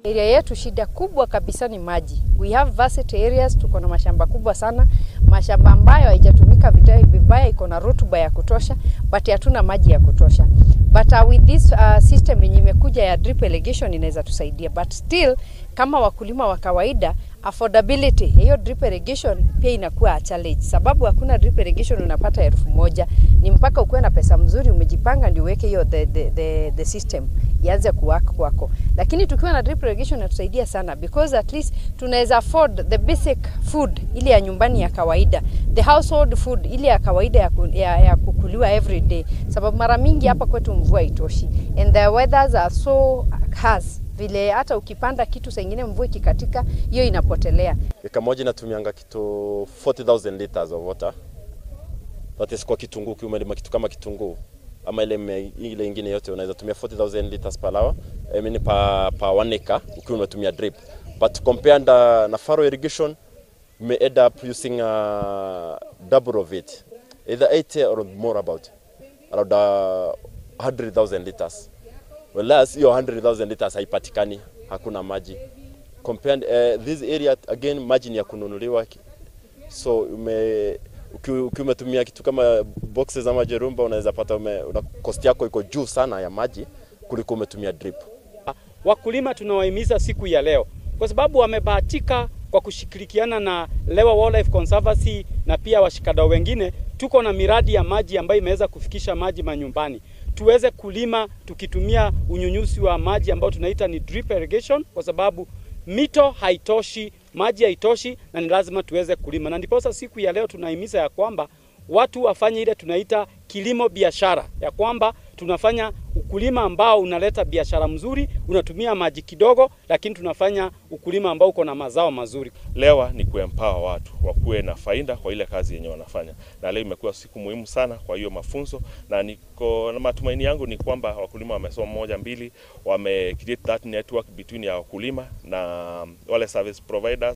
Area yetu shida kubwa kabisa ni maji. We have vast areas, tuko na mashamba kubwa sana. Mashamba ambayo haijatumika vibaya, iko na rutuba ya kutosha, but hatuna maji ya kutosha. But with this system yenye imekuja ya drip irrigation inaweza tusaidia. But still, kama wakulima wa kawaida, affordability, hiyo drip irrigation pia inakuwa a challenge. Sababu hakuna drip irrigation unapata 1,000. Ni mpaka ukuwe na pesa mzuri, umejipanga ndio uweke hiyo the system ianze kuwaka kwako. Lakini tukiwa na drip irrigation inatusaidia sana, because at least tunaweza afford the basic food ile ya nyumbani ya kawaida, the household food ile ya kawaida ya kukuliwa every day. Sababu mara mingi hapa kwetu mvua haitoshi, and the weathers are so harsh. Vile hata ukipanda kitu sengine mvua ikikatika, hiyo inapotelea. Eka moja inatumianga kitu 40,000 liters of water. That is kwa kitunguu, ukiumelima kitu kama kitunguu ama ile ingine yote unaweza tumia 40,000 liters per hour, I mean per 1 acre ukiwa unatumia drip. But compared na furrow irrigation, you may end up using double of it, either 80 or more, about around 100,000 liters. Whereas hiyo 100,000 liters haipatikani, hakuna maji. Compared this area again, maji ni ya kununuliwa, so ukiumetumia kitu kama boxes ama jerumba unaweza pata cost yako iko juu sana ya maji kuliko umetumia drip. Wakulima tunawahimiza siku ya leo, kwa sababu wamebahatika kwa kushirikiana na Lewa Wildlife Conservancy na pia washikadau wengine, tuko na miradi ya maji ambayo imeweza kufikisha maji manyumbani. Tuweze kulima tukitumia unyunyuzi wa maji ambao tunaita ni drip irrigation, kwa sababu mito haitoshi, maji haitoshi, na ni lazima tuweze kulima. Na ndipo siku ya leo tunahimiza ya kwamba watu wafanye ile tunaita kilimo biashara, ya kwamba tunafanya ukulima ambao unaleta biashara mzuri, unatumia maji kidogo, lakini tunafanya ukulima ambao uko na mazao mazuri. Lewa ni kuempower watu wakuwe na faida kwa ile kazi yenye wanafanya, na leo imekuwa siku muhimu sana kwa hiyo mafunzo, na niko na matumaini yangu ni kwamba wakulima wamesoma 1 2 wame create that network between ya wakulima na wale service providers